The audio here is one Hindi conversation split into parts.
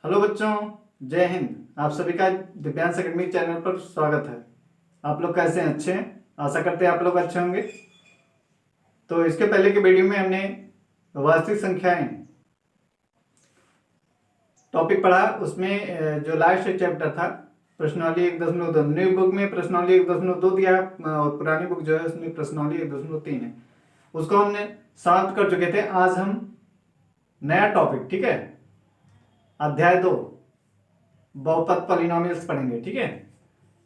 हेलो बच्चों, जय हिंद। आप सभी का दिव्यांश अकेडमी चैनल पर स्वागत है। आप लोग कैसे हैं? अच्छे हैं? आशा करते हैं आप लोग अच्छे होंगे। तो इसके पहले के वीडियो में हमने वास्तविक संख्याएं टॉपिक पढ़ा। उसमें जो लास्ट चैप्टर था प्रश्नावली 1.2, न्यू बुक में प्रश्नावली 1.2 दिया है और पुरानी बुक जो है उसमें प्रश्नावली 1.3 है। उसको हमने समाप्त कर चुके थे। आज हम नया टॉपिक, ठीक है, अध्याय 2 बहुपद पॉलिनोमियल्स पढ़ेंगे। ठीक है,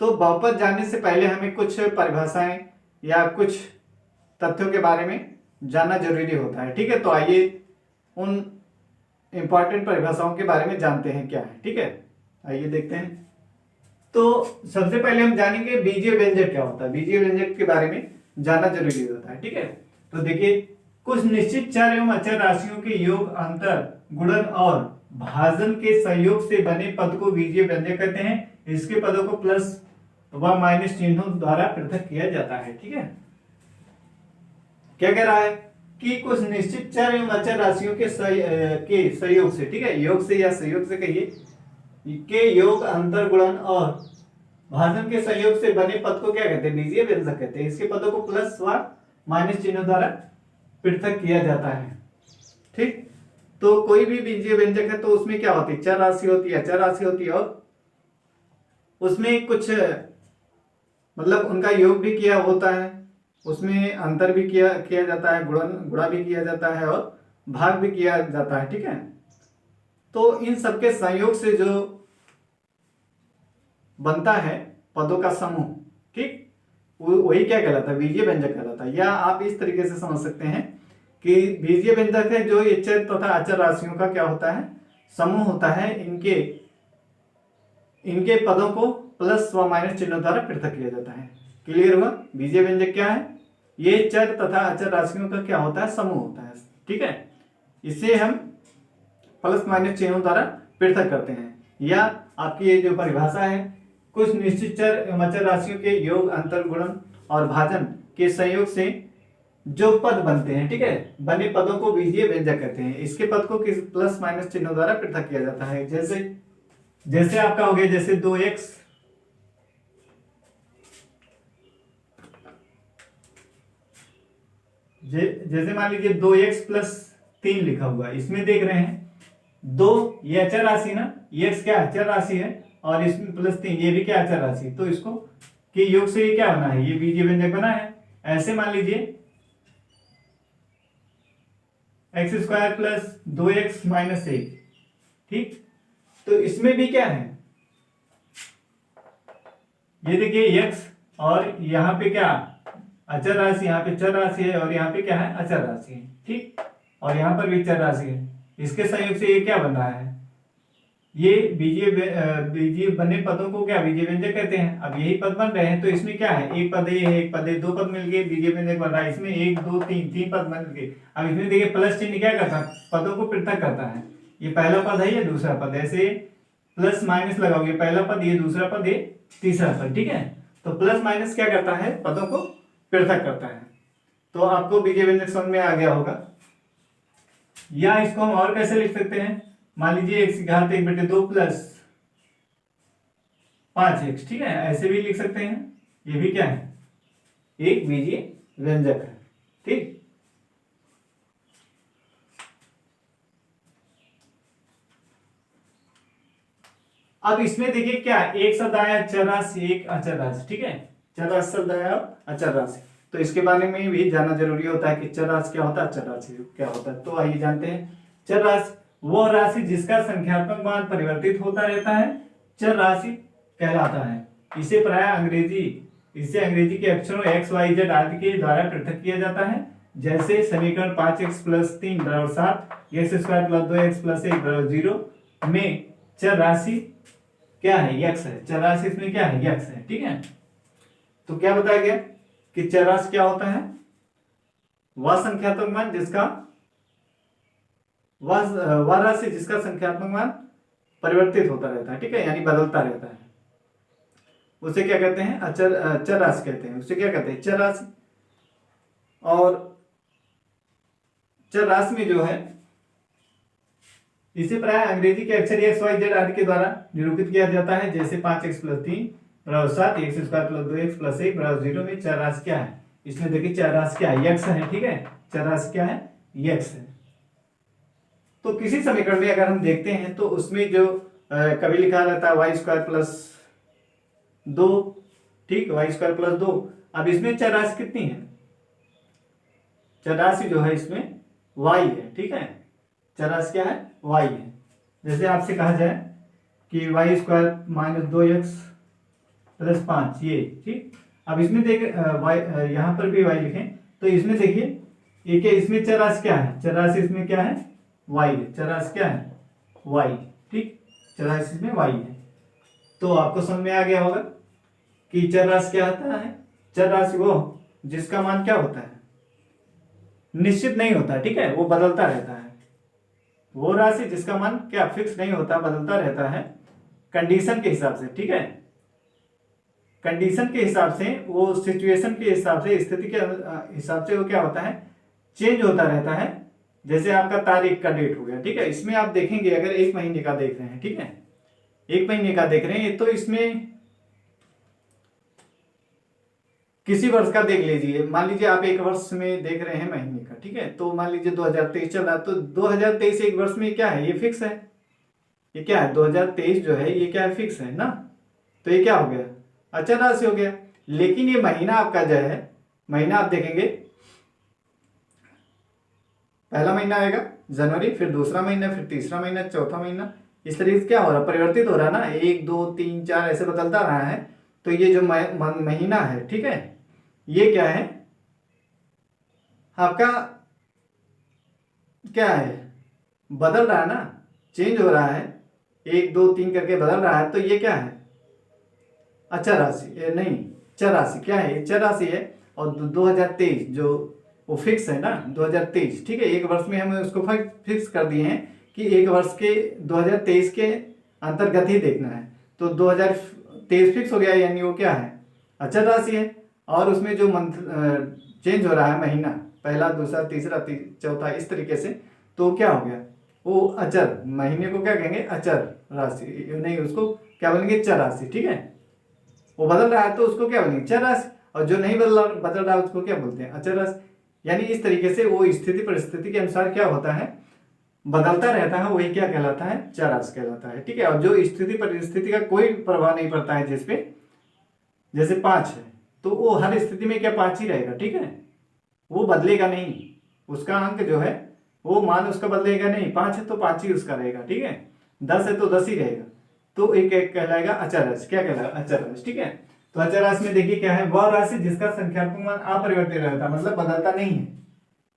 तो बहुपद जानने से पहले हमें कुछ परिभाषाएं या कुछ तथ्यों के बारे में जानना जरूरी होता है। ठीक है, तो आइए उन इंपॉर्टेंट परिभाषाओं के बारे में जानते हैं क्या है। ठीक है, आइए देखते हैं। तो सबसे पहले हम जानेंगे बीजीय व्यंजक क्या होता है। बीजीय व्यंजक के बारे में जानना जरूरी होता है। ठीक है, तो देखिए, कुछ निश्चित चर एवं अचर राशियों के योग, अंतर, गुणन और भाजन के संयोग से बने पद को बीजीय व्यंजक कहते हैं। इसके पदों को प्लस व माइनस चिन्हों द्वारा पृथक किया जाता है। ठीक है, क्या कह रहा है कि कुछ निश्चित चर एवं अचर राशियों के संयोग से, ठीक है, योग से या संयोग से कहिए, के योग, अंतर, गुणन और भाजन के संयोग से बने पद को क्या कहते हैं? बीजीय व्यंजक कहते हैं। इसके पदों को प्लस व माइनस चिन्हों द्वारा पृथक किया जाता है। ठीक, तो कोई भी बीजीय व्यंजक है तो उसमें क्या होती है? चर राशि होती है, अचर राशि होती है और उसमें कुछ मतलब उनका योग भी किया होता है, उसमें अंतर भी किया किया जाता है, गुणा भी किया जाता है और भाग भी किया जाता है। ठीक है, तो इन सबके संयोग से जो बनता है पदों का समूह, ठीक, वही क्या कहलाता है? बीजीय व्यंजक कहलाता है। या आप इस तरीके से समझ सकते हैं कि बीजीय व्यंजक है जो ये चर तथा अचर राशियों का क्या होता है? समूह होता है। इनके पदों को प्लस व माइनस चिन्हों द्वारा पृथक किया जाता है। क्लियर हुआ? बीजीय व्यंजक क्या है? ये चर तथा अचर राशियों का क्या होता है? समूह होता है। ठीक है, इसे हम प्लस माइनस चिन्हों द्वारा पृथक करते हैं। या आपकी ये जो परिभाषा है, कुछ निश्चित चर एवं अचर राशियों के योग, अंतर, गुणन और भाजन के संयोग से जो पद बनते हैं, ठीक है, बने पदों को बीजीय व्यंजक कहते हैं। इसके पद को किस प्लस माइनस चिन्हों द्वारा पृथक किया जाता है। जैसे आपका हो गया, जैसे 2x, जैसे मान लीजिए 2x प्लस 3 लिखा हुआ है, इसमें देख रहे हैं 2, ये अचर राशि ना, ये x क्या अचर राशि है और इसमें प्लस 3 ये भी क्या अचर राशि, तो इसको के योग से ये क्या बना है? ये बीजीय व्यंजक बना है। ऐसे मान लीजिए x² प्लस 2x माइनस 1, ठीक, तो इसमें भी क्या है? ये देखिए x और यहाँ पे क्या अचर राशि, यहाँ पे चर राशि है और यहाँ पे क्या है? अचर राशि है। ठीक, और यहाँ पर भी चर राशि है। इसके संयोग से ये क्या बन रहा है? ये बीजीय बने पदों को क्या बीजीय व्यंजक कहते हैं। अब यही पद बन रहे हैं तो इसमें क्या है? एक पद ये है, एक पद है, दो पद मिल गए, बीजीय व्यंजक बन रहा है। इसमें 1 2 3 3 पद मिल गए। अब इसमें देखिए प्लस चिन्ह क्या करता है? पदों को पृथक करता है। ये पहला पद है, ये दूसरा पद, ऐसे प्लस माइनस लगाओगे, पहला पद, ये दूसरा पद, ये तीसरा पद। ठीक है, तो प्लस माइनस क्या करता है? पदों को पृथक करता है। तो आपको बीजीय व्यंजक समझ में आ गया होगा। या इसको हम और कैसे लिख सकते हैं? मान लीजिए x की घात 1/2 प्लस 5x, ठीक है, ऐसे भी लिख सकते हैं। ये भी क्या है? एक बीजीय व्यंजक है। ठीक, अब इसमें देखिए क्या है? एक शब्द आया चर राशि, एक अचर राशि। ठीक है, चर राशि शब्द आया और अचर राशि, तो इसके बारे में भी जानना जरूरी होता है कि चर राशि क्या होता है, अचर राशि क्या होता है। तो आइए जानते हैं। चर राशि वह राशि जिसका संख्यात्मक मान परिवर्तित होता रहता है, चर राशि कहलाता है। इसे अंग्रेजी के अक्षरों x y z आदि के द्वारा पृथक किया जाता है। जैसे समीकरण 5x प्लस 3 बराबर 7, x² प्लस 2x प्लस 1 बराबर 0 में चर राशि क्या है? यक्स है। चर राशि इसमें क्या है? यक्स है। ठीक है, तो क्या बताया गया कि चर राशि क्या होता है? वह संख्यात्मक मान जिसका वह राशि जिसका संख्यात्मक मान परिवर्तित होता रहता है। ठीक है, यानी बदलता रहता है, उसे क्या कहते हैं? चर राशि कहते हैं। उसे क्या कहते हैं? चर राशि। और चर राशि में जो है इसे प्राय अंग्रेजी के अक्षर एक्स वाई जेड आदि के द्वारा निरूपित किया जाता है, जैसे 5x+3 बराबर 7, x² + 2x + 1 बराबर 0 में चर राशि क्या है। इसमें देखिए चर राशि क्या है, यक्स है, ठीक है, चर राशि क्या है, यक्स है। तो किसी समीकरण में अगर हम देखते हैं तो उसमें जो कभी लिखा रहता है y² + 2, ठीक, y² + 2। अब इसमें चर राशि कितनी है, चर राशि जो है इसमें y है, ठीक है, चर राशि क्या है, y है। जैसे आपसे कहा जाए कि y² - 2x + 5, ये ठीक। अब इसमें देख यहाँ पर भी y लिखें तो इसमें देखिए ये क्या, इसमें चर राशि क्या है, चर राशि इसमें क्या है, y है, चर राशि क्या है, y, ठीक, चर राशि इसमें y है। तो आपको समझ में आ गया होगा कि चर राशि क्या होता है, चर राशि वो जिसका मान क्या होता है, निश्चित नहीं होता, ठीक है, वो बदलता रहता है। वो राशि जिसका मान क्या फिक्स नहीं होता, बदलता रहता है कंडीशन के हिसाब से, ठीक है, कंडीशन के हिसाब से, वो सिचुएशन के हिसाब से, स्थिति के हिसाब से वो क्या होता है, चेंज होता रहता है। जैसे आपका तारीख का डेट हो गया, ठीक है, इसमें आप देखेंगे अगर 1 महीने का देख रहे हैं, ठीक है, 1 महीने का देख रहे हैं तो इसमें किसी वर्ष का देख लीजिए, मान लीजिए आप 1 वर्ष में देख रहे हैं महीने का, ठीक है, तो मान लीजिए 2023 चल रहा है, तो 2023 एक वर्ष में क्या है, ये फिक्स है, ये क्या है 2023 जो है ये क्या है, फिक्स है ना। तो ये क्या हो गया, अचर राशि हो गया। लेकिन ये महीना आपका जो है, महीना आप देखेंगे, पहला महीना आएगा जनवरी, फिर दूसरा महीना, फिर तीसरा महीना, चौथा महीना, इस तरीके से क्या हो रहा है, परिवर्तित हो रहा है ना, 1 2 3 4 ऐसे बदलता रहा है। तो ये जो महीना है, ठीक है, ये क्या है आपका, क्या है, बदल रहा है ना, चेंज हो रहा है, 1 2 3 करके बदल रहा है। तो ये क्या है, अचर राशि नहीं, चर राशि क्या है, ये चर राशि है। और 2023 जो वो फिक्स है ना, 2023, ठीक है, एक वर्ष में हम उसको फिक्स कर दिए हैं कि एक वर्ष के 2023 के अंतर्गत ही देखना है। तो 2023 फिक्स हो गया, यानी वो क्या है, अचर राशि है। और उसमें जो मंथ चेंज हो रहा है, महीना पहला दूसरा तीसरा चौथा, इस तरीके से, तो क्या हो गया, वो अचर, महीने को क्या कहेंगे, अचर राशि नहीं, उसको क्या बोलेंगे, चर राशि, ठीक है। वो बदल रहा है तो उसको क्या बोलेंगे, चर राशि, और जो नहीं बदल रहा है उसको क्या बोलते हैं, अचर राशि। यानी इस तरीके से वो स्थिति परिस्थिति के अनुसार क्या होता है, बदलता रहता है, वही क्या कहलाता है, चर राशि कहलाता है, ठीक है। और जो स्थिति परिस्थिति का कोई प्रभाव नहीं पड़ता है जिसपे, जैसे 5 है तो वो हर स्थिति में क्या 5 ही रहेगा, ठीक है, वो बदलेगा नहीं, उसका अंक जो है वो मान उसका बदलेगा नहीं, 5 है तो 5 ही उसका रहेगा, ठीक है, 10 है तो 10 ही रहेगा। तो एक कहलाएगा अचर राशि, क्या कहलाएगा, अचर राशि, ठीक है। तो अचर राशि में देखिए क्या है, वह राशि जिसका संख्यात्मक मान अपरिवर्तित रहता है, मतलब बदलता नहीं है,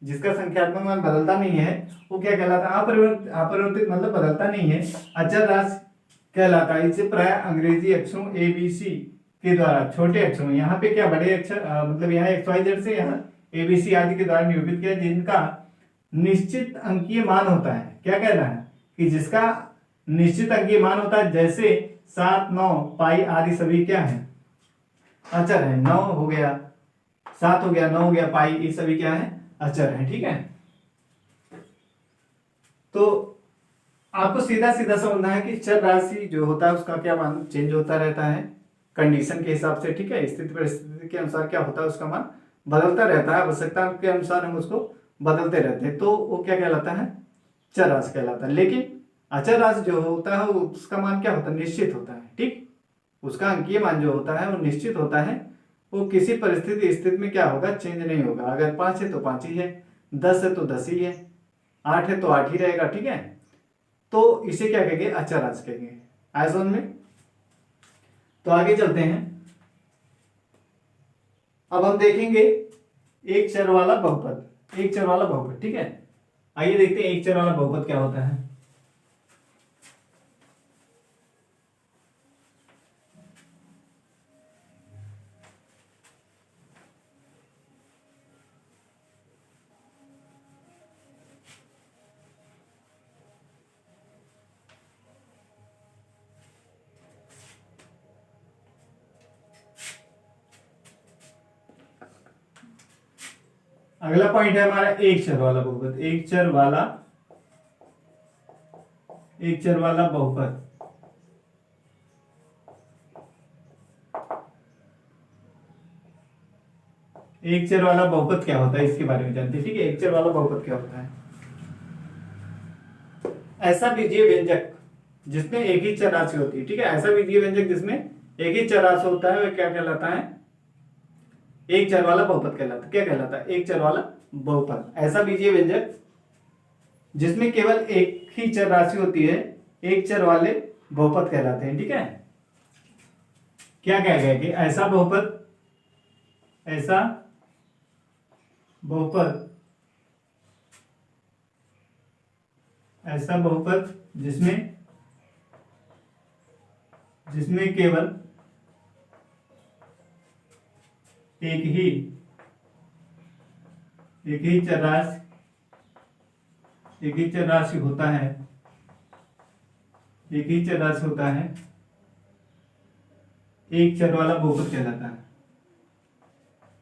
जिसका संख्यात्मक मान बदलता नहीं है वो क्या कहलाता है, अपरिवर्तित मतलब बदलता नहीं है, अचर राशि कहलाता है। इसे प्राय अंग्रेजी अक्षरों ABC के द्वारा, छोटे अक्षरों, यहाँ पे क्या बड़े अक्षर मतलब यहाँ XYZ से यहाँ ABC आदि के द्वारा निरूपित किया, जिनका निश्चित अंकीय मान होता है। क्या कहना है कि जिसका निश्चित अंकीय मान होता है, जैसे 7 9 पाई आदि सभी क्या है, अचर है। 9 हो गया, 7 हो गया, 9 हो गया, पाई, ये सभी क्या है, अचर है, ठीक है। तो आपको सीधा सीधा समझना है कि चर राशि जो होता है उसका क्या मान चेंज होता रहता है कंडीशन के हिसाब से, ठीक है, स्थिति परिस्थिति के अनुसार क्या होता है, उसका मान बदलता रहता है, आवश्यकता के अनुसार हम उसको बदलते रहते हैं, तो वो क्या कहलाता है, चर राशि कहलाता है। लेकिन अचर राशि जो होता है उसका मान क्या होता है, निश्चित होता है, ठीक, उसका अंकीय मान जो होता है वो निश्चित होता है, वो किसी परिस्थिति स्थिति में क्या होगा, चेंज नहीं होगा। अगर 5 है तो 5 ही है, 10 है तो 10 ही है, 8 है तो 8 ही रहेगा, ठीक है। तो इसे क्या कहेंगे, अचर राशि कहेंगे, आए समझ में। तो आगे चलते हैं, अब हम देखेंगे एक चर वाला बहुपद, एक चर वाला बहुपद, ठीक है। आइए देखते हैं एक चर वाला बहुपद क्या होता है। अगला पॉइंट है हमारा एक चर वाला बहुपद, एक चर वाला एक चर वाला बहुपद। एक चर वाला बहुपद क्या होता है इसके बारे में जानते हैं, ठीक है। एक चर वाला बहुपद क्या होता है? ऐसा बीजीय व्यंजक जिसमें एक ही चर राशि होती है, ठीक है। ऐसा बीजीय व्यंजक जिसमें एक ही चर राशि होता है वह क्या कहलाता है? एक चर वाला बहुपद कहलाता है। क्या कहलाता है? एक चर वाला बहुपद। ऐसा बीजीय व्यंजक जिसमें केवल एक ही चर राशि होती है, एक चर वाले बहुपद कहलाते हैं, ठीक है। क्या कहा गया कि ऐसा बहुपद जिसमें केवल एक ही चर राशि होता है, एक चर वाला बहुपद कहलाता है।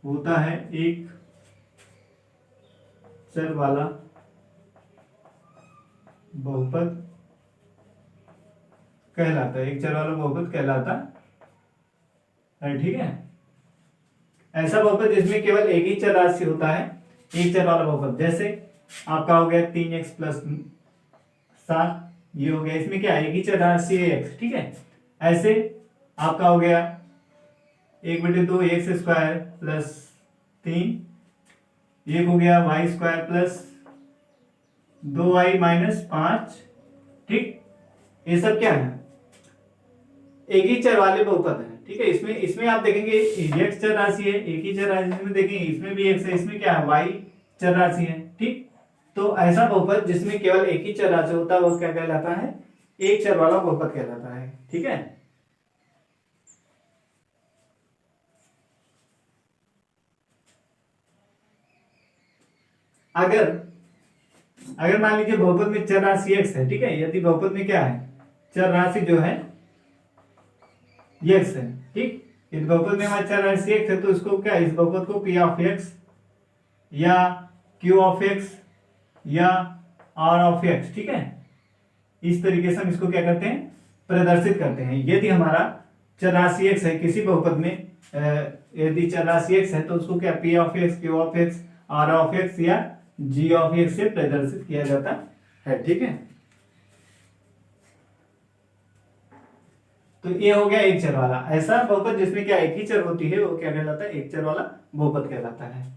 होता है एक चर वाला बहुपद कहलाता है, एक चर वाला बहुपद कहलाता है, ठीक है। ऐसा बहुपद जिसमें केवल एक ही चर राशि होता है, एक चर वाला बहुपद। जैसे आपका हो गया 3x + 7, ये हो गया, इसमें क्या है? एक ही चर राशि है x, ठीक है। ऐसे आपका हो गया 1/2 x² + 3, एक हो गया y² + 2y - 5, ठीक। ये सब क्या है? एक ही चर वाले बहुपद है, ठीक है। इसमें आप देखेंगे x चर राशि है, एक ही चर राशि में देखेंगे इसमें भी x है, इसमें क्या है? y चर राशि है, ठीक। तो ऐसा बहुपद जिसमें केवल एक ही चर राशि होता है वो क्या कहलाता है? एक चर वाला बहुपद कहलाता है, ठीक है। अगर मान लीजिए बहुपद में चर राशि x है, ठीक है। यदि बहुपद में क्या है? चर राशि जो है x है, ठीक। यदि बहुपद में हमारा चर राशि x है तो इसको क्या, इस बहुपद को p(x) या q(x) या r(x), ठीक है। इस तरीके से हम इसको क्या करते हैं? प्रदर्शित करते हैं। यदि हमारा चर राशि x है किसी बहुपद में, यदि चर राशि x है तो उसको क्या p(x), q(x), r(x) या g(x) से प्रदर्शित किया जाता है, ठीक है। तो ये हो गया एक चर वाला। ऐसा बहुपद जिसमें क्या एक ही चर होती है वो क्या कहलाता है? एक चर वाला बहुपद कहलाता है।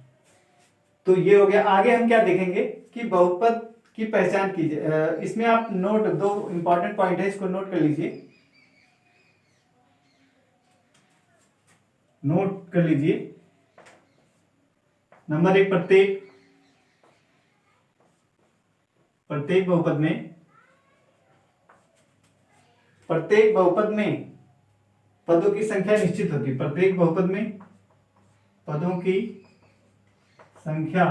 तो ये हो गया। आगे हम क्या देखेंगे कि बहुपद की पहचान कीजिए। इसमें आप नोट, 2 इंपॉर्टेंट पॉइंट है, इसको नोट कर लीजिए, नंबर 1, प्रत्येक बहुपद में पदों की संख्या निश्चित होती है। प्रत्येक बहुपद में पदों की संख्या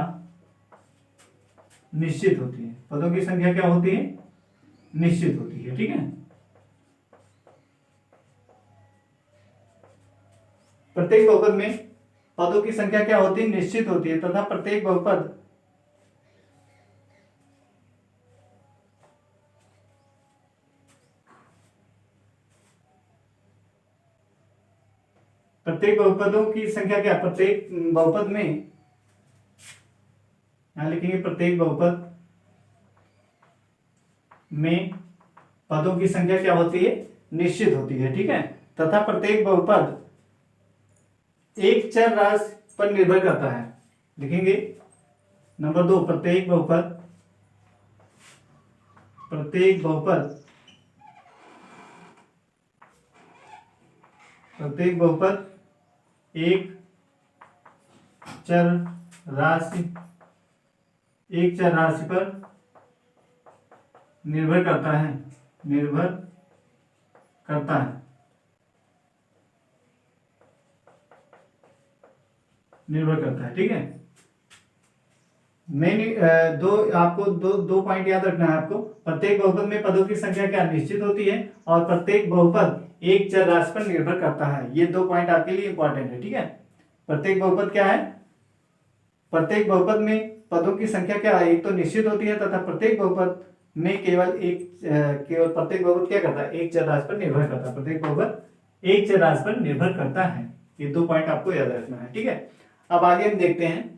निश्चित होती है। पदों की संख्या क्या होती है? निश्चित होती है, ठीक है। प्रत्येक बहुपद में पदों की संख्या क्या होती है? निश्चित होती है, तथा प्रत्येक बहुपद प्रत्येक बहुपदों की संख्या क्या? प्रत्येक बहुपद में, यहां लिखेंगे प्रत्येक बहुपद में पदों की संख्या क्या होती है? निश्चित होती है, ठीक है। तथा प्रत्येक बहुपद एक चर राशि पर निर्भर करता है। लिखेंगे नंबर 2, प्रत्येक बहुपद एक चर राशि पर निर्भर करता है, ठीक है। आपको दो पॉइंट याद रखना है आपको। प्रत्येक बहुपद में पदों की संख्या क्या निश्चित होती है, और प्रत्येक बहुपद एक चर राशि पर निर्भर करता है। ये 2 पॉइंट आपके लिए इंपॉर्टेंट है, ठीक है। प्रत्येक बहुपद क्या है? प्रत्येक बहुपद में पदों की संख्या क्या है? एक तो निश्चित होती है, तथा प्रत्येक बहुपद में केवल प्रत्येक बहुपद क्या करता है, एक चर राशि पर निर्भर करता है। प्रत्येक बहुपद एक चर राशि पर निर्भर करता है। ये 2 पॉइंट आपको याद रखना है, ठीक है। अब आगे हम देखते हैं।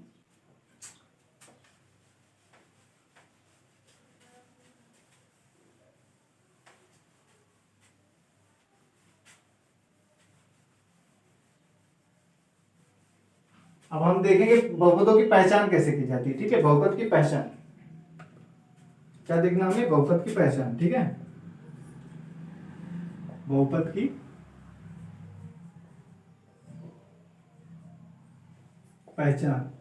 अब हम देखेंगे बहुपदों की पहचान कैसे की जाती है, ठीक है। बहुपद की पहचान क्या देखना हमें, बहुपद की पहचान, ठीक है। बहुपद की पहचान।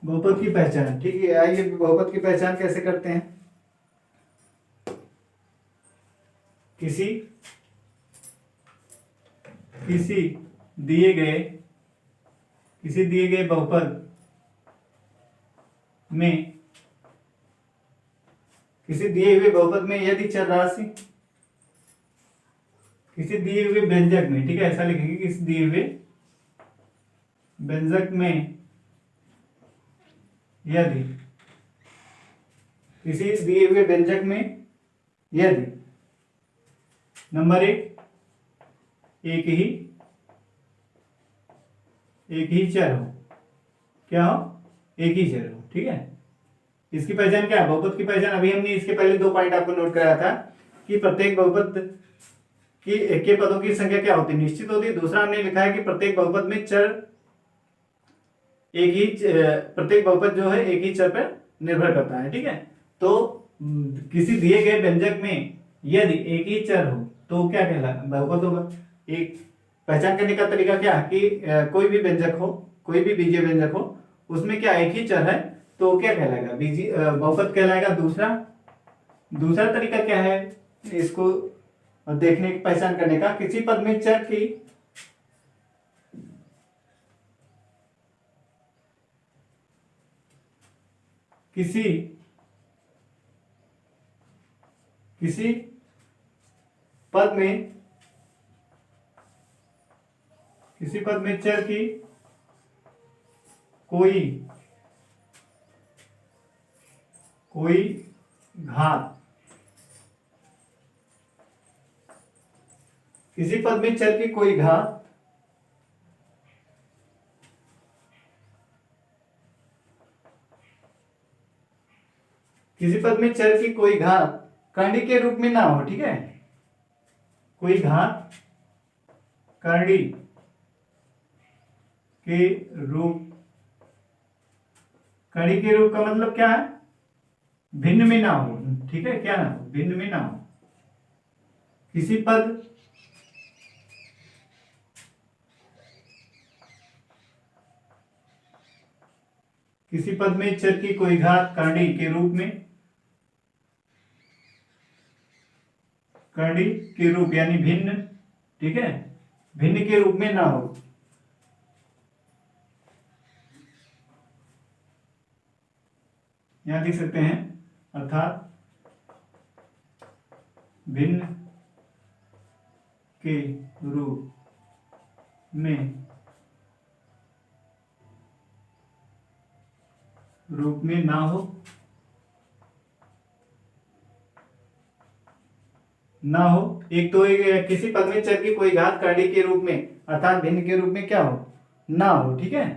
बहुपद की पहचान, ठीक है। आइए बहुपद की पहचान कैसे करते हैं। किसी किसी दिए गए बहुपद में, किसी दिए हुए बहुपद में यदि चर राशि, किसी दिए हुए व्यंजक में, ठीक है, ऐसा लिखेंगे, किसी दिए हुए व्यंजक में यदि, किसी दिए हुए व्यंजक में यदि नंबर एक ही चर हो, क्या हो, एक ही चर हो, ठीक है। इसकी पहचान क्या है, बहुपद की पहचान। अभी हमने इसके पहले 2 पॉइंट आपको नोट कराया था कि प्रत्येक बहुपद के पदों की संख्या क्या होती है, निश्चित होती है। दूसरा हमने लिखा है कि प्रत्येक बहुपद में चर प्रत्येक बहुपद जो है एक ही चर पर निर्भर करता है, ठीक है। तो किसी दिए गए व्यंजक में यदि एक ही चर हो तो क्या कहला, बहुपद होगा। एक पहचान करने का तरीका क्या है कि कोई भी व्यंजक हो, कोई भी बीजीय व्यंजक हो, उसमें क्या एक ही चर है तो क्या कहलाएगा, बीजीय बहुपद कहलाएगा। दूसरा तरीका क्या है इसको देखने की, पहचान करने का, किसी पद में चर की किसी पद में चर की कोई घात, किसी पद में चर की कोई घात करणी के रूप में ना हो, ठीक है। कोई घात करणी के रूप, करणी के रूप का मतलब क्या है, भिन्न में ना हो, ठीक है, क्या ना हो, भिन्न में ना हो। किसी पद में चर की कोई घात करणी के रूप में, करणी के रूप यानी भिन्न, ठीक है, भिन्न के रूप में ना हो। यहां लिख सकते हैं, अर्थात भिन्न के रूप में ना हो, एक तो किसी पद में चर की कोई घात करणी के रूप में अर्थात भिन्न के रूप में क्या हो, ना हो, ठीक है।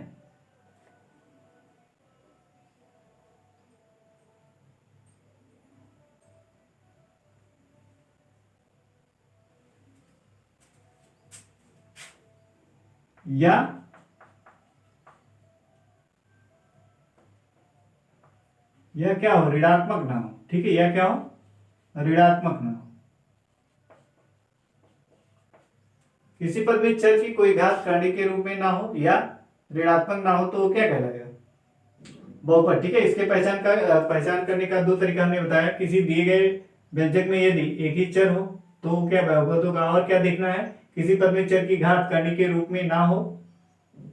या क्या हो, ऋणात्मक ना हो, ठीक है, या क्या हो, ऋणात्मक ना हो। किसी पद में चर की कोई घात करणी के रूप में ना हो या ऋणात्मक ना हो तो क्या कहलाएगा, बहुपद, ठीक है। इसके पहचान करने का 2 तरीका हमने बताया। किसी दिए गए व्यंजक में यदि एक ही चर हो तो क्या बहुपद होगा, और क्या देखना है, किसी पद में चर की घात करणी के रूप में ना हो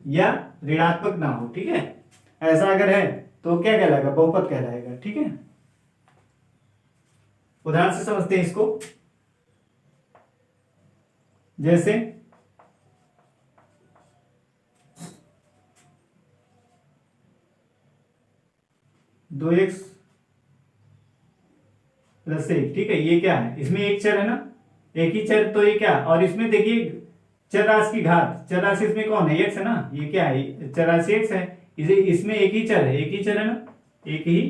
या ऋणात्मक ना हो, ठीक है। ऐसा अगर है तो क्या कहलाएगा, बहुपद कहलाएगा, ठीक है। उदाहरण से समझते हैं इसको। जैसे 2x प्लस 1, ठीक है। ये क्या है, इसमें एक चर है ना, एक ही चर, तो ये क्या, और इसमें देखिए चरराशि की घात, चरराशि इसमें कौन है, x है ना, ये क्या है, चरराशि x है। इसे इसमें एक ही चर है, एक ही चर है ना, एक ही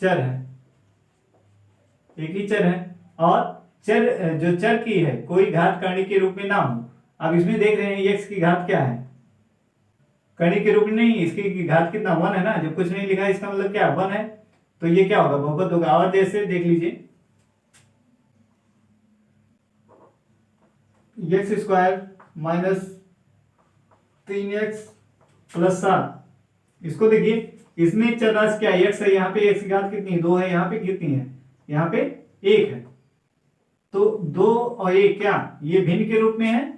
चर है, एक ही चर है। और चर, जो चर की है कोई घात कर्ण के रूप में ना हो। अब इसमें देख रहे हैं x की घात क्या है, कर्ण के रूप में नहीं, इसकी घात कितना, 1 है ना, जब कुछ नहीं लिखा है इसका मतलब क्या, 1 है, तो ये क्या होगा, बहुपद होगा। और जैसे देख लीजिए x² माइनस 3x प्लस 7, इसको देखिए, इसमें चरराशि क्या है, x है, यहाँ पे x की घात कितनी है, 2 है, यहाँ पे कितनी है, यहाँ पे 1 है। तो 2 और 1 क्या, ये भिन्न के रूप में है,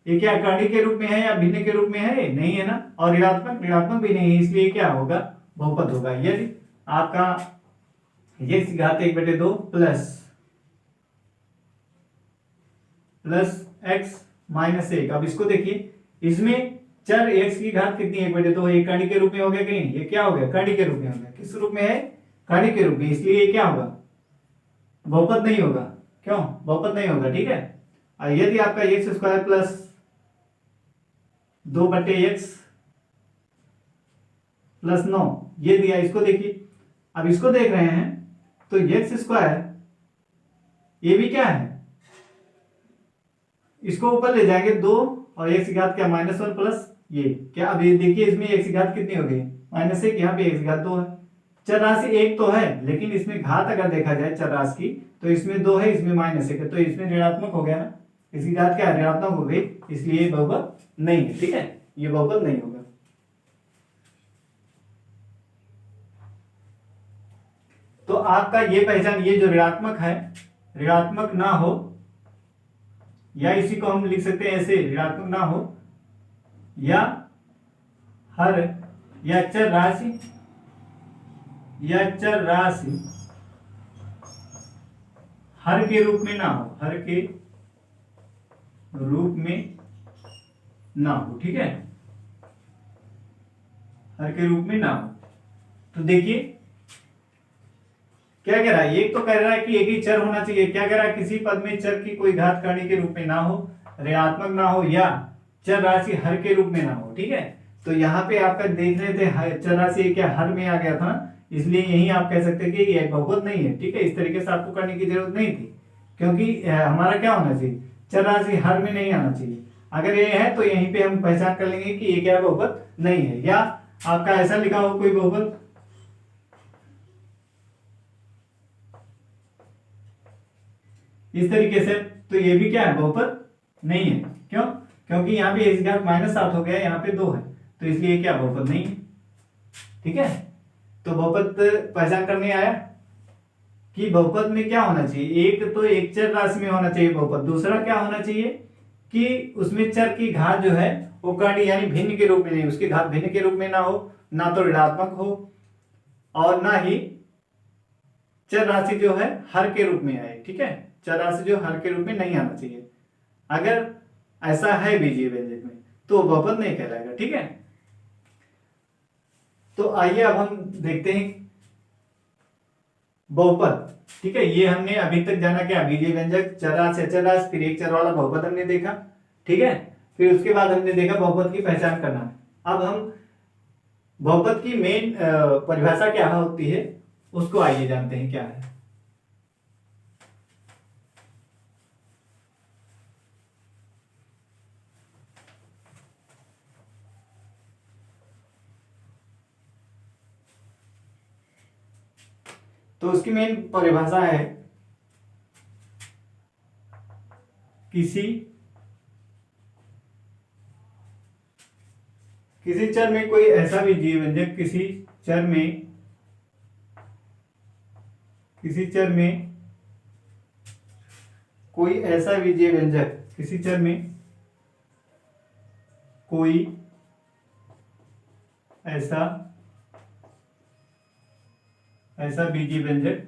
ये क्या कर्णी के रूप में है या भिन्न के रूप में है, नहीं है ना, और ऋणात्मक, ऋणात्मक भी नहीं है, इसलिए क्या होगा, बहुपद होगा। यदि आपका x की घात 1/2 प्लस x माइनस 1। अब इसको देखिए, इसमें चर x की घात कितनी है, 1/2, ये कर्ण के रूप में हो गया कि नहीं, ये क्या हो गया, कर्ण के रूप में हो गया, किस रूप में है, कर्ण के रूप में, इसलिए ये क्या होगा, बहुपद नहीं होगा। क्यों बहुपद नहीं होगा, ठीक है। और यदि आपका x² प्लस 2/x प्लस 9 ये दिया, इसको देखिए, अब इसको देख रहे हैं तो x², ये भी क्या है, इसको ऊपर ले जाएंगे 2 और x की घात क्या, -1 प्लस ये क्या, अब ये देखिए इसमें x की घात कितनी हो गई, -1, यहाँ पे x की घात 2 है। चर राशि एक तो है, लेकिन इसमें घात अगर देखा जाए चर राशि की, तो इसमें 2 है, इसमें -1 है, तो इसमें ऋणात्मक हो गया ना, इसकी घात क्या है, ऋणात्मक हो गई, इसलिए बहुपद नहीं है, ठीक है, ये बहुपद नहीं होगा। तो आपका ये पहचान, ये जो ऋणात्मक है, ऋणात्मक ना हो, या इसी को हम लिख सकते हैं ऐसे, ऋणात्मक ना हो, या हर, या चर राशि, या चर राशि हर के रूप में ना हो, हर के रूप में ना हो, ठीक है, हर के रूप में ना हो। तो देखिए क्या कह रहा है, एक तो कह रहा है कि एक ही चर होना चाहिए, क्या कह रहा है, किसी पद में चर की कोई घात कर्ण के रूप में ना हो, ऋणात्मक ना हो, या चर राशि हर के रूप में ना हो, ठीक है। तो यहाँ पे आपका देख रहे थे चर राशि क्या हर में आ गया था, इसलिए यही आप कह सकते हैं कि ये बहुपद नहीं है, ठीक है। इस तरीके से आपको करने की जरूरत नहीं थी, क्योंकि हमारा क्या होना चाहिए, चर राशि हर में नहीं आना चाहिए। अगर ये है तो यहीं पे हम पहचान कर लेंगे कि ये क्या बहुपद नहीं है। या आपका ऐसा लिखा हो कोई बहुपद, इस तरीके से, तो ये भी क्या है, बहुपद नहीं है। क्यों, क्योंकि यहाँ पे x घात -7 हो गया, यहाँ पे 2 है, तो इसलिए क्या बहुपद नहीं है, ठीक है। तो बहुपद पहचान करने आया कि बहुपद में क्या होना चाहिए, एक तो एक चर राशि में होना चाहिए बहुपद, दूसरा क्या होना चाहिए कि उसमें चर की घात जो है वो कर्ण यानी भिन्न के रूप में नहीं, उसकी घात भिन्न के रूप में ना हो, ना तो ऋणात्मक हो, और ना ही चर राशि जो है हर के रूप में आए, ठीक है। चर राशि जो हर के रूप में नहीं आना चाहिए, अगर ऐसा है बीजीय व्यंजक में तो बहुपद नहीं कहलाएगा, ठीक है। तो आइए अब हम देखते हैं बहुपद, ठीक है। ये हमने अभी तक जाना क्या, बीजीय व्यंजक, चर राशि, अचर राशि, फिर एक चर वाला बहुपद हमने देखा, ठीक है। फिर उसके बाद हमने देखा बहुपद की पहचान करना। अब हम बहुपद की मेन परिभाषा क्या होती है उसको आइए जानते हैं क्या है। तो उसकी मेन परिभाषा है, किसी चर में कोई ऐसा बीजीय व्यंजक, किसी चर में कोई ऐसा बीजीय व्यंजक, किसी चर में कोई ऐसा बीजीय व्यंजक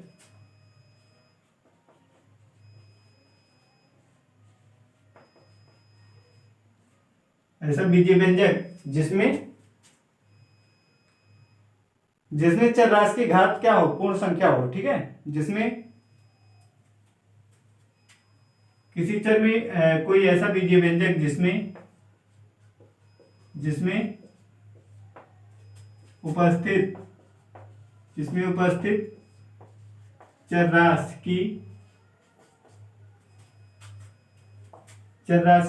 ऐसा बीजीय व्यंजक जिसमें जिसमें चर राशि की घात क्या हो, पूर्ण संख्या हो, ठीक है। जिसमें किसी चर में कोई ऐसा बीजीय व्यंजक जिसमें उपस्थित चर राशि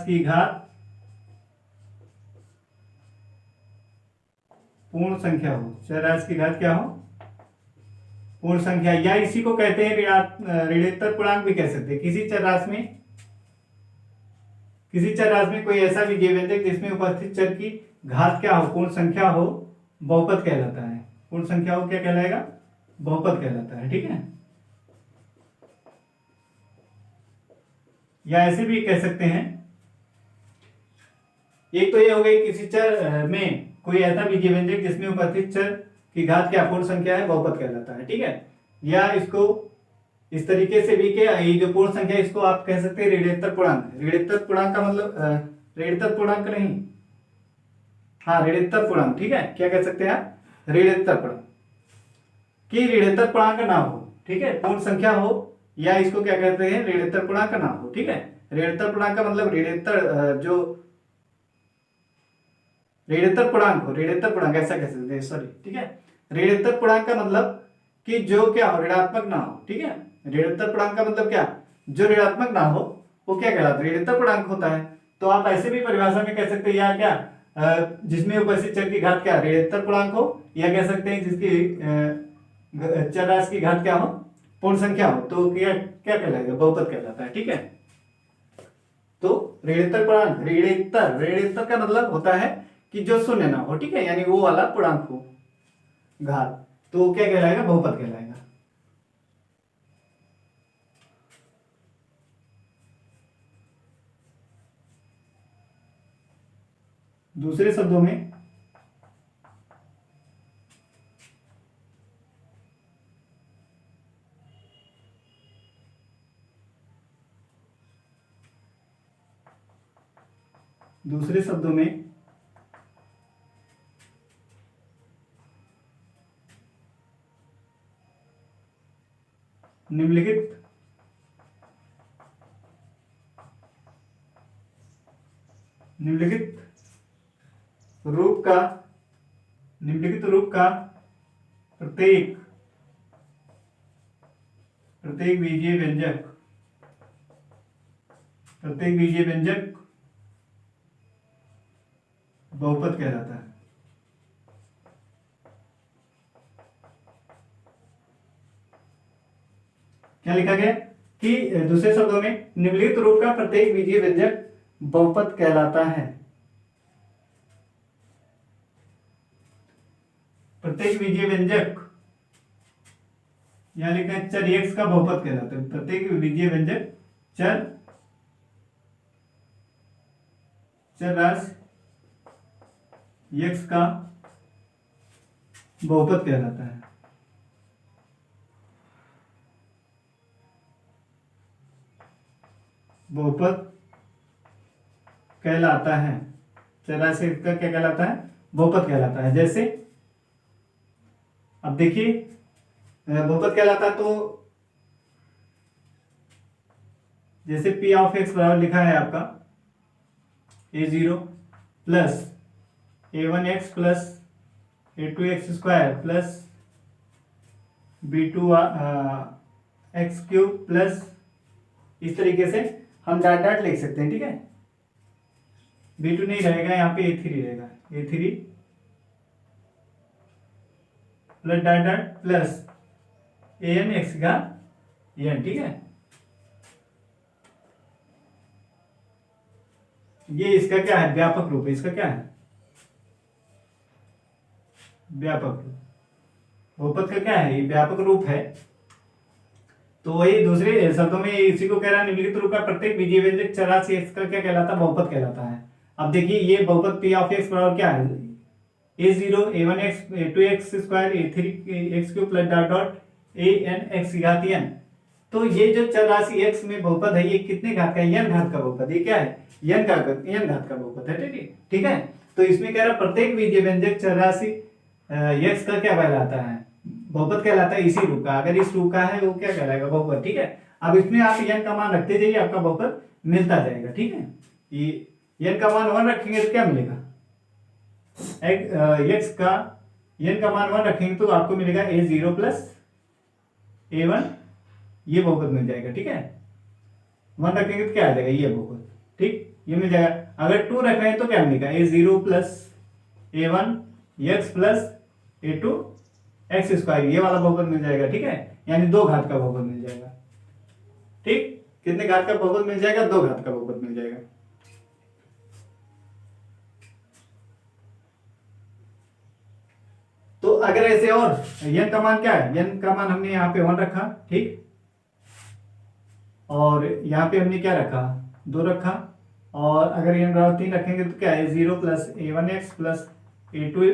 की घात पूर्ण संख्या हो, चर राशि की घात क्या हो, पूर्ण संख्या, या इसी को कहते हैं ऋणोत्तर पूर्णांक भी कह सकते हैं। किसी चर राशि में कोई ऐसा बीजीय व्यंजक जिसमें उपस्थित चर की घात क्या हो, पूर्ण संख्या हो, बहुपद कहलाता है। पूर्ण संख्या हो क्या कहलाएगा, बहुपद कहलाता है, ठीक है। या ऐसे भी कह सकते हैं, एक तो ये हो गई किसी चर में कोई ऐसा बीजीय व्यंजक जिसमें उपस्थित चर की घात क्या पूर्ण संख्या है, बहुपद कहलाता है, ठीक है। या इसको इस तरीके से भी क्या, ये जो पूर्ण संख्या इसको आप कह सकते हैं ऋणोत्तर पूर्णांक। ऋणोत्तर पूर्णांक का मतलब ऋणोत्तर पूर्णांक नहीं, हाँ ऋणोत्तर पूर्णांक, ठीक है। क्या कह सकते हैं आप, ऋणोत्तर पूर्णांक, कि ऋणोत्तर पूर्णांक ना हो, ठीक है, पूर्ण संख्या हो, या इसको क्या कहते हैं ऋणोत्तर पूर्णांक ना हो, ठीक है। ऋणोत्तर पूर्णांक का मतलब ऋणोत्तर पूर्णांक हो, ऋणोत्तर पूर्णांक ऐसा कह सकते हैं, सॉरी, ठीक है। ऋणोत्तर पूर्णांक का मतलब कि जो क्या हो, ऋणात्मक ना हो, ठीक है। ऋणोत्तर पूर्णांक का मतलब क्या, जो ऋणात्मक ना हो वो क्या कहलाता है, ऋणोत्तर पूर्णांक होता है। तो आप ऐसे भी परिभाषा में कह सकते हैं, या क्या जिसमें उपस्थित चर की घात क्या ऋणोत्तर पूर्णांक हो, या कह सकते हैं जिसकी चर राशि की घात क्या हो, पूर्ण संख्या हो, तो क्या क्या कहलाएगा, बहुपद कहलाता है, ठीक है। तो ऋणोत्तर पूर्णांक, ऋणोत्तर का मतलब होता है कि जो शून्य ना हो, ठीक है, यानी वो वाला पूर्णांक हो घात, तो क्या कहलाएगा, बहुपद कहलाएगा। दूसरे शब्दों में निम्नलिखित रूप का प्रत्येक बीजीय व्यंजक बहुपद कहलाता है। क्या लिखा गया कि दूसरे शब्दों में निम्नलिखित रूप का प्रत्येक बीजीय व्यंजक बहुपद कहलाता है। प्रत्येक बीजीय व्यंजक, यहां लिखा है चर x का बहुपद कहलाता है। प्रत्येक बीजीय व्यंजक चर राशि x का बहुपद कहलाता है। बहुपद कहलाता है, चर राशि x का क्या कहलाता है, बहुपद कहलाता है। जैसे अब देखिए बहुपद कहलाता है, तो जैसे p ऑफ x बराबर लिखा है आपका a0 plus a1x plus a2x square plus b2x cube plus, इस तरीके से हम डाट डाट लिख सकते हैं, ठीक है। b2 नहीं रहेगा, यहाँ पे a3 रहेगा, a3 plus dot dot plus an x का n, ठीक है। ये इसका क्या है, व्यापक रूप है, इसका क्या है, व्यापक रूप। बहुपद का क्या है, ये व्यापक रूप है। तो वही दूसरे शब्दों में इसी को कह रहा है, निम्नलिखित रूप का प्रत्येक बीजीय व्यंजक चर राशि x का क्या कहलाता है, बहुपद कहलाता है। अब देखिए ये बहुपद p ऑफ x बराबर क्या है, a0 a1x a2x square a3x cube plus dot dot an x घात n। तो ये जो चर राशि x में बहुपद है ये कितने घात का है? n घात का बहुपद। ये क्या है? n घात का बहुपद है। ठीक है। तो इसमें कह रहा प्रत्येक बीजीय व्यंजक चर राशि x का क्या कहलाता है? बहुपद कहलाता है इसी रूप का। अगर इस रूप का है वो क्या कहलाएगा? बहुपद। ठीक है। अब इसमें आप n का मान रखते जाइए, आपका बहुपद मिलता जाएगा। ठीक है। ये n का मान 1 रखेंगे तो क्या मिलेगा? x का n का मान 1 रखेंगे तो आपको मिलेगा a0 प्लस a1, ये बहुपद मिल जाएगा। ठीक है। 1 रखेंगे तो क्या आ जाएगा? ये बहुपद। ठीक, ये मिल जाएगा। अगर 2 रखेंगे तो क्या मिलेगा? a0 plus a1 x plus a2 x square, ये वाला बहुपद मिल जाएगा। ठीक है। यानी 2 घात का बहुपद मिल जाएगा। ठीक, कितने घात का बहुपद मिल जाएगा? 2 घात का बहुपद मिल जाएगा। तो अगर ऐसे और n का मान क्या है? n का मान हमने यहाँ पे 1 रखा। ठीक, और यहाँ पे हमने क्या रखा? 2 रखा। और अगर n बराबर 3 रखेंगे तो क्या है? 0 plus a1x plus a2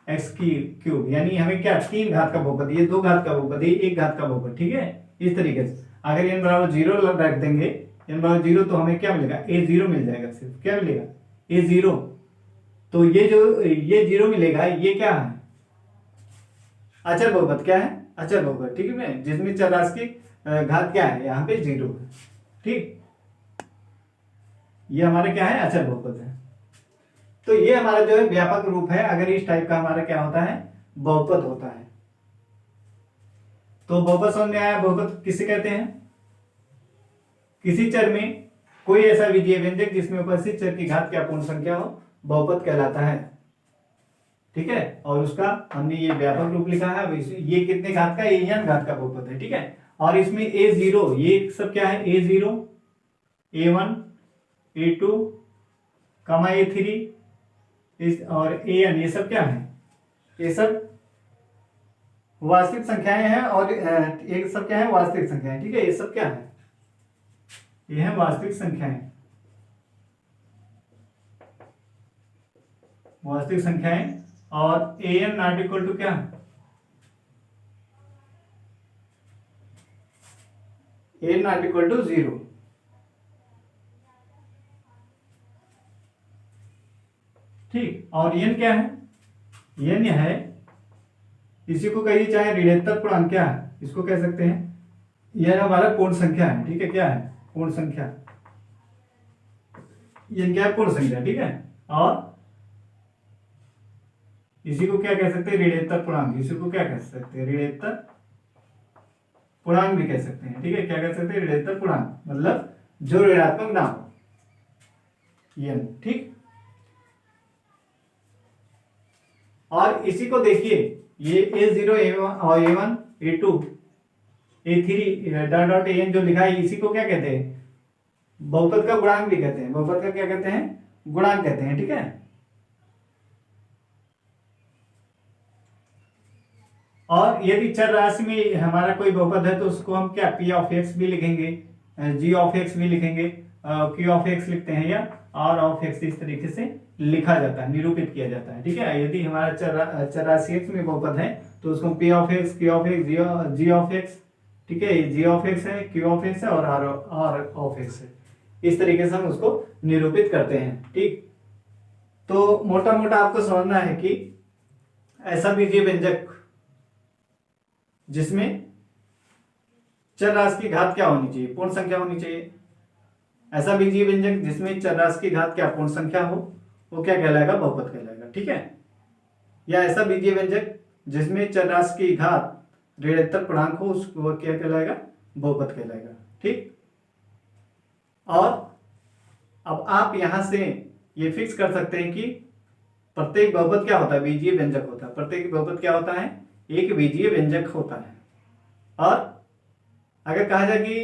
x की क्यूब, यानी हमें क्या? 3 घात का बहुपद, ये 2 घात का बहुपद, ये 1 घात का बहुपद। ठीक है। इस तरीके से अगर n बराबर 0 रख देंगे, n बराबर 0, तो हमें क्या मिलेगा? a0 मिल जाएगा। सिर्फ क्या मिलेगा? a0। तो ये जो ये 0 मिलेगा, ये क्या है? अचर बहुपद। क्या है? अचर बहुपद। ठीक है, जिसमें चर राशि की घात क्या है? यहाँ पे 0 है। ठीक, ये हमारा क्या है? अचर बहुपद है। तो ये हमारा जो है व्यापक रूप है। अगर इस टाइप का हमारा क्या होता है? बहुपद होता है। तो बहुपद समझ में आया? बहुपद किसे कहते हैं? किसी चर में कोई ऐसा विजीय व्यंजक जिसमें उपस्थित चर की घात क्या पूर्ण संख्या हो, बहुपद कहलाता है। ठीक है। और उसका हमने ये व्यापक रूप लिखा है। ये कितने घात का? ये n घात का बहुपद है। ठीक है। और इसमें a0, ये सब क्या है? a0, a1, a2, a3 और an, ये सब क्या है? ये सब वास्तविक संख्याएं हैं। और ये सब क्या है? वास्तविक संख्याएं। ठीक है। ये सब क्या है? ये है वास्तविक संख्याएं। वास्तविक संख्याएं। और an नॉट इक्वल टू क्या? an not equal to 0। ठीक, और n क्या है? n है, इसी को कहिए चाहे ऋणात्मक पूर्णांक, क्या है? इसको कह सकते हैं यह हमारा पूर्ण संख्या है। ठीक है। क्या है? पूर्ण संख्या। ये क्या है? पूर्ण संख्या। ठीक है। और इसी को क्या कह सकते हैं? ऋणात्मक पूर्णांक। इसी को क्या कह सकते हैं? ऋणात्मक पूर्णांक भी कह सकते हैं। ठीक है। क्या कह सकते हैं? ऋणात्मक पूर्णांक, मतलब जो ऋणात्मक ना हो, n। ठीक, और इसी को देखिए, ये a0, a1 और a1, a2, a3 dot dot an जो लिखा है, इसी को क्या कहते हैं? बहुपद का गुणांक भी कहते हैं। बहुपद का क्या कहते हैं? गुणांक कहते हैं। ठीक है। और यदि चर राशि में हमारा कोई बहुपद है तो उसको हम क्या? p ऑफ x भी लिखेंगे, g ऑफ x भी लिखेंगे, q ऑफ x लिखते हैं, या r ऑफ x, इस तरीके से लिखा जाता है, निरूपित किया जाता है। ठीक है। यदि हमारा चर राशि x में बहुपद है तो उसको p of x, q of x, g of x, ठीक है, g ऑफ x है, q ऑफ x है, और r ऑफ x है। इस तरीके से हम उसको निरूपित करते हैं। ठीक, तो मोटा मोटा आपको समझना है कि ऐसा बीजीय व्यंजक जिसमें चर राशि की घात क्या होनी चाहिए? पूर्ण संख्या होनी चाहिए। ऐसा बीजीय व्यंजक जिसमें चर राशि की घात क्या? पूर्ण संख्या हो, वो क्या कहलाएगा? बहुपद कहलाएगा। ठीक है। या ऐसा बीजीय व्यंजक जिसमें चर राशि की घात ऋणात्मक पूर्णांक हो, उसको क्या कहलाएगा? बहुपद कहलाएगा। ठीक, और अब आप यहां से ये फिक्स कर सकते हैं कि प्रत्येक बहुपद क्या होता है? बीजीय व्यंजक होता है। प्रत्येक बहुपद क्या होता है? एक बीजीय व्यंजक होता है। और अगर कहा जाए कि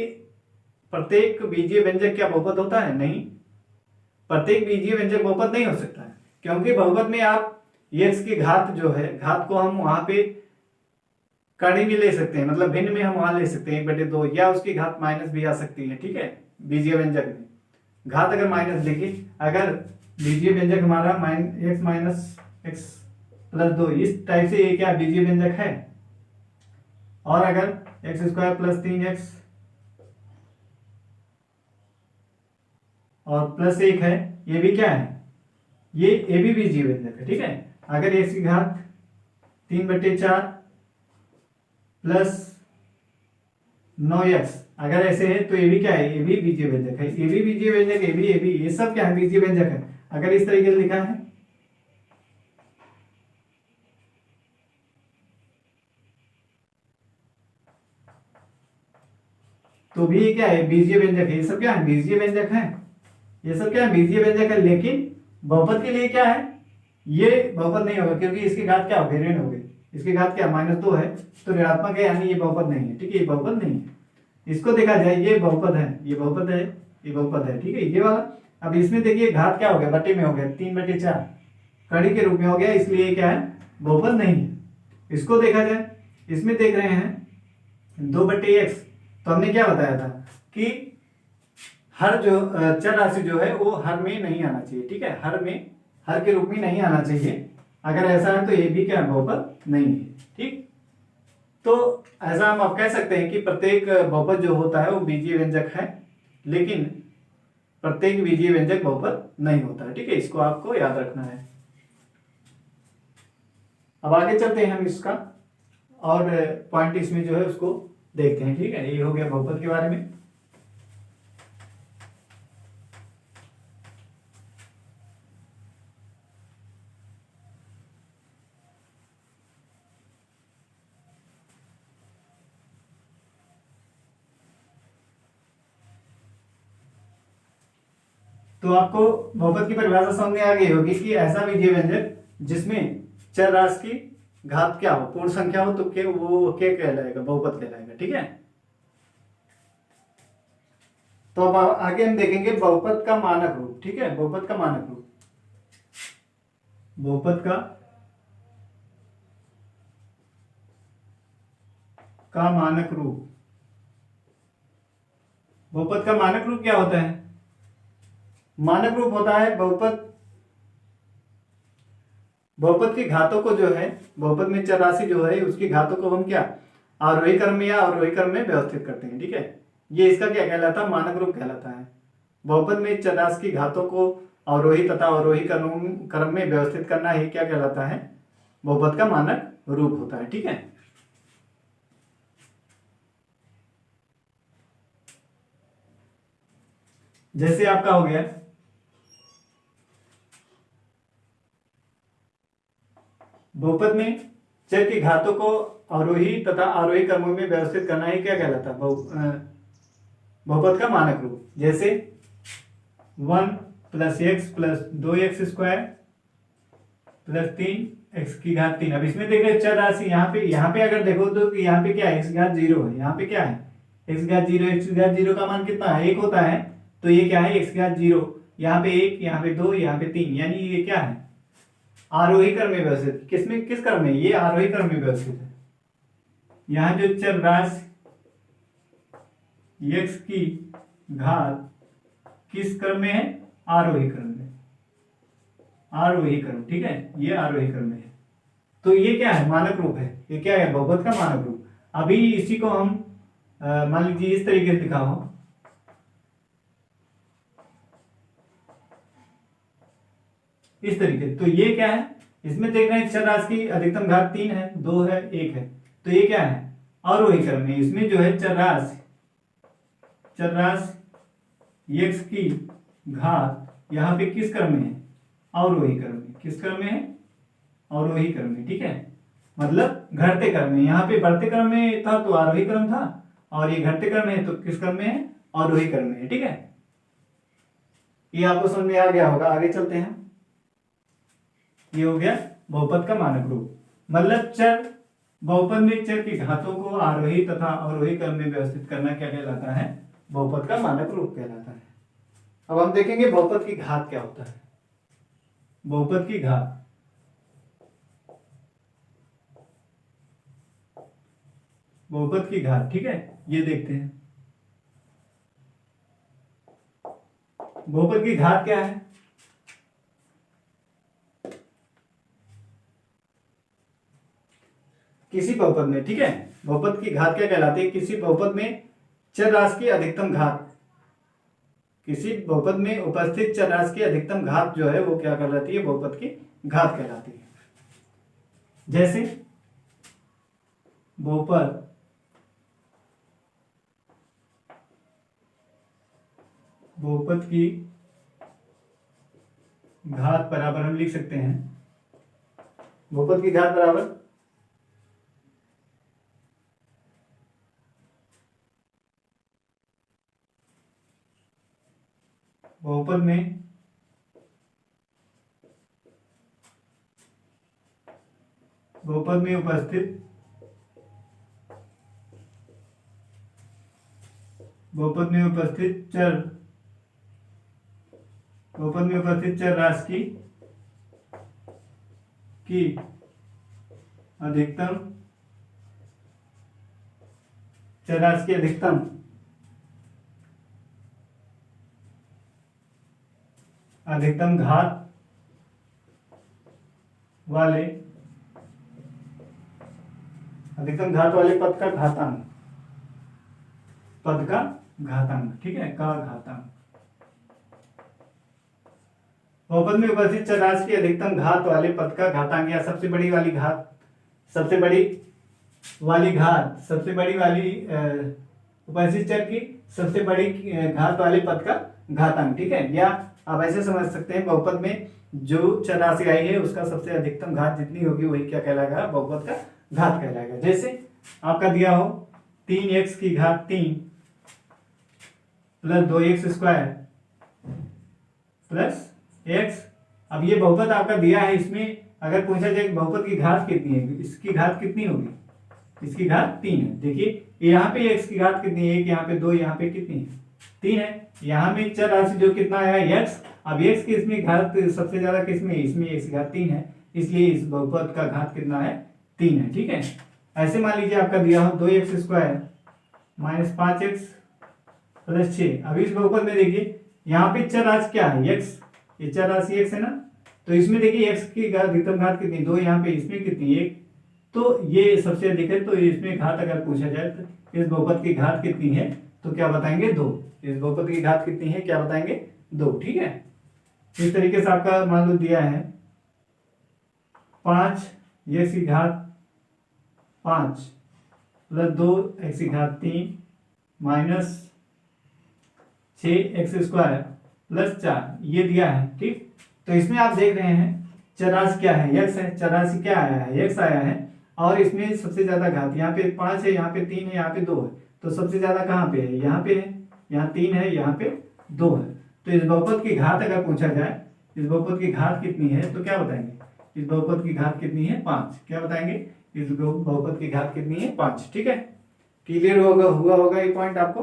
प्रत्येक बीजीय व्यंजक क्या बहुपद होता है? नहीं, प्रत्येक बीजीय व्यंजक बहुपद नहीं हो सकता है, क्योंकि बहुपद में आप x की घात जो है, घात को हम वहां पे कड़ी में ले सकते हैं, मतलब भिन्न में हम वहां ले सकते हैं 1/2, या उसकी घात माइनस भी आ सकती है। ठीक है। बीजीय व्यंजक में घात अगर माइनस लिखी, अगर बीजीय व्यंजक हमारा x माइनस x प्लस 2, इस टाइप से ये क्या बीजीय व्यंजक है। और अगर एक्स स्क्वायर प्लस 3x और प्लस 1 है, ये भी क्या है, ये भी बीजीय व्यंजक है। ठीक है, अगर एक्स की घात 3/4 प्लस 9x अगर ऐसे है तो ये भी क्या है, ये भी बीजीय व्यंजक है। ये भी बीजीय व्यंजक, ये भी, ये सब क्या है, बीजीय व्यंजक है। अगर इस तरीके से लिखा है तो भी क्या है, बीजीय व्यंजक है। ये सब क्या है, बीजीय व्यंजक है। ये सब क्या है, बीजीय व्यंजक है। लेकिन बहुपद के लिए क्या है, ये बहुपद नहीं होगा क्योंकि इसकी घात क्या हो गई, ऋण हो गई। इसकी घात क्या -2 है तो ऋणात्मक है, यानी ये बहुपद नहीं है। ठीक है, ये बहुपद नहीं है। इसको देखा जाए ये बहुपद है, ये बहुपद है, ये बहुपद है। ठीक है, ये वाला। अब इसमें देखिए घात क्या हो गया, बटे में हो गया, 3/4 कड़ी के रूप में हो गया, इसलिए क्या है, बहुपद नहीं है। इसको देखा जाए, इसमें देख रहे हैं 2/x, तो हमने क्या बताया था कि हर जो चर राशि जो है वो हर में नहीं आना चाहिए। ठीक है, हर में, हर के रूप में नहीं आना चाहिए। अगर ऐसा है तो ये भी क्या, बहुपद नहीं है। ठीक, तो ऐसा हम आप कह सकते हैं कि प्रत्येक बहुपद जो होता है वो बीजीय व्यंजक है, लेकिन प्रत्येक बीजीय व्यंजक बहुपद नहीं होता है। ठीक है, इसको आपको याद रखना है। अब आगे चलते हैं हम इसका और पॉइंट इसमें जो है उसको देखते हैं। ठीक है, ये हो गया बहुपद के बारे में। तो आपको बहुपद की परिभाषा समझ में आ गई होगी कि ऐसा बीजीय व्यंजक जिसमें चर राशि की घात क्या हो, पूर्ण संख्या हो, तो वो क्या कहलाएगा, बहुपद कहलाएगा। ठीक है, तो अब आगे हम देखेंगे बहुपद का मानक रूप। ठीक है, बहुपद का मानक रूप, बहुपद का मानक रूप। बहुपद का मानक रूप क्या होता है, मानक रूप होता है बहुपद की घातों को जो है, बहुपद में चर राशि जो है उसकी घातों को हम क्या, आरोही क्रम में या अवरोही क्रम में व्यवस्थित करते हैं। ठीक है, ये इसका क्या कहलाता है, मानक रूप कहलाता है। बहुपद में चर राशि की घातों को अवरोही तथा अवरोही क्रम में व्यवस्थित करना ही क्या कहलाता है, बहुपद का मानक रूप होता है। ठीक है, जैसे आपका हो गया बहुपद में चर की घातों को अवरोही तथा आरोही क्रमों में व्यवस्थित करना ही क्या कहलाता है, बहुपद का मानक रूप। जैसे 1 + x + 2x² + 3x की घात 3। अब इसमें देख रहे चर राशि, यहाँ पे अगर देखो तो यहाँ पे क्या है, x की घात 0 है। यहाँ पे क्या है, x की घात 0, x की घात 0 का मान कितना है, 1 होता है। तो ये क्या है, x की घात 0, यहाँ पे 1, यहाँ पे 2, यहाँ पे 3, यानी ये क्या है, आरोही क्रम में व्यवस्थित। किस क्रम में, ये आरोही क्रम में व्यवस्थित है। यहाँ जो चर राशि x की घात किस क्रम में है, आरोही क्रम में, आरोही क्रम। ठीक है, ये आरोही क्रम में है। तो ये क्या है, मानक रूप है। ये क्या है, बहुपद का मानक रूप। अभी इसी को हम मान लीजिए इस तरीके से लिखा हो, इस तरीके। तो ये क्या है, इसमें देख रहे हैं चर राशि की अधिकतम घात 3 है, 2 है, 1 है। तो ये क्या है, आरोही क्रम में। इसमें जो है चर राशि x की घात यहाँ पे किस क्रम में है, अवरोही क्रम में। किस क्रम में है, अवरोही क्रम में। ठीक है, मतलब घटते क्रम में। यहाँ पे बढ़ते क्रम में था तो आरोही क्रम था, और ये घटते क्रम में है तो किस क्रम में है, अवरोही क्रम में है। ठीक है, ये आपको समझ में आ गया होगा। आगे चलते हैं। ये हो गया बहुपद का मानक रूप, मतलब चर, बहुपद में चर की घातों को आरोही तथा अवरोही क्रम में व्यवस्थित करना क्या कहलाता है, बहुपद का मानक रूप कहलाता है। अब हम देखेंगे बहुपद की घात क्या होता है। बहुपद की घात, बहुपद की घात। ठीक है, ये देखते हैं बहुपद की घात क्या है। किसी बहुपद में, ठीक है, बहुपद की घात क्या कहलाती है? किसी बहुपद में चर राशि की अधिकतम घात, किसी बहुपद में उपस्थित चर राशि की अधिकतम घात जो है वो क्या कहलाती है? बहुपद की घात कहलाती है। जैसे बहुपद की घात बराबर हम लिख सकते हैं, बहुपद की घात बराबर बहुपद में उपस्थित चर राशि की अधिकतम घात वाले पद का घातांक, ठीक है, का घातांक। बहुपद में उपस्थित चर राशि की अधिकतम घात वाले पद का घातांक, या सबसे बड़ी वाली उपस्थित चर की सबसे बड़ी घात वाले पद का घातांक, ठीक है। या आप ऐसे समझ सकते हैं, बहुपद में जो चर राशि आई है उसका सबसे अधिकतम घात जितनी होगी वही क्या कहलाएगा? बहुपद का घात कहलाएगा। जैसे आपका दिया हो 3x की घात 3 plus 2x square plus x। अब ये बहुपद आपका दिया है, इसमें अगर पूछा जाए बहुपद की घात कितनी है, इसकी घात कितनी होगी? इसकी घात 3 है। देखिए यहाँ पे x की घात कितनी है? 1, यहाँ पे 2, यहाँ पे कितनी है? 3 है। यहाँ में चर राशि जो कितना आया है? x। अब x की इसमें घात सबसे ज्यादा किसमें? इसमें x की घात 3 है, इसलिए इस बहुपद का घात कितना है? 3 है, ठीक है। ऐसे मान लीजिए आपका दिया हो 2x square minus 5x plus 6। अब इस बहुपद में देखिए यहाँ पे चर राशि क्या है? x, ये चर राशि x है ना, तो इसमें देखिए x की अधिकतम घात कितनी? 2, यहाँ पे इसमें कितनी? 1, तो ये सबसे अधिक है, तो इसमें घात अगर पूछा जाए तो इस बहुपद की घात कितनी है तो क्या बताएंगे? 2। इस बहुपद की घात कितनी है क्या बताएंगे? 2, ठीक है। इस तरीके से आपका मान लो दिया है 5x की घात 5 प्लस 2x की घात 3 माइनस 6x स्क्वायर प्लस 4, ये दिया है, ठीक। तो इसमें आप देख रहे हैं चर राशि क्या है? x है। चर राशि क्या आया है? x आया है, और इसमें सबसे ज्यादा घात यहाँ पे 5 है, यहाँ पे 3 है, यहाँ पे 2 है, तो सबसे ज्यादा कहाँ पे है? यहाँ पे है, यहाँ 3 है, यहाँ पे 2 है। तो इस बहुपद की घात अगर पूछा जाए, इस बहुपद की घात कितनी है तो क्या बताएंगे? इस बहुपद की घात कितनी है? 5। क्या बताएंगे? इस बहुपद की घात कितनी है? 5, ठीक है। क्लियर हुआ होगा ये पॉइंट आपको।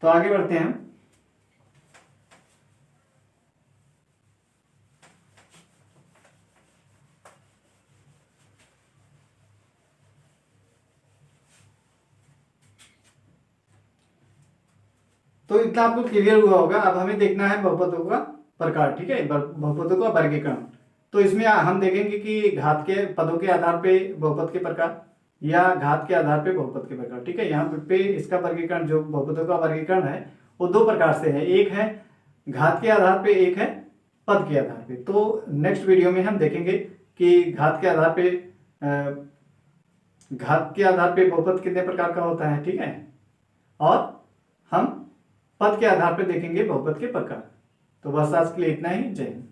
तो आगे बढ़ते हैं हम। तो इतना आपको क्लियर हुआ होगा। अब हमें देखना है बहुपदों का प्रकार, ठीक है, बहुपदों का वर्गीकरण। तो इसमें हम देखेंगे कि घात के पदों के आधार पे बहुपद के प्रकार या घात के आधार पे बहुपद के प्रकार, ठीक है। यहाँ पे इसका वर्गीकरण, जो बहुपदों का वर्गीकरण है वो 2 प्रकार से है, एक है घात के आधार पे, एक है पद के आधार पे। तो नेक्स्ट वीडियो में हम देखेंगे कि घात के आधार पे बहुपद कितने प्रकार का होता है, ठीक है, और हम पद के आधार पर देखेंगे बहुपद के प्रकार। तो बस आज के लिए इतना ही। जय हिंद।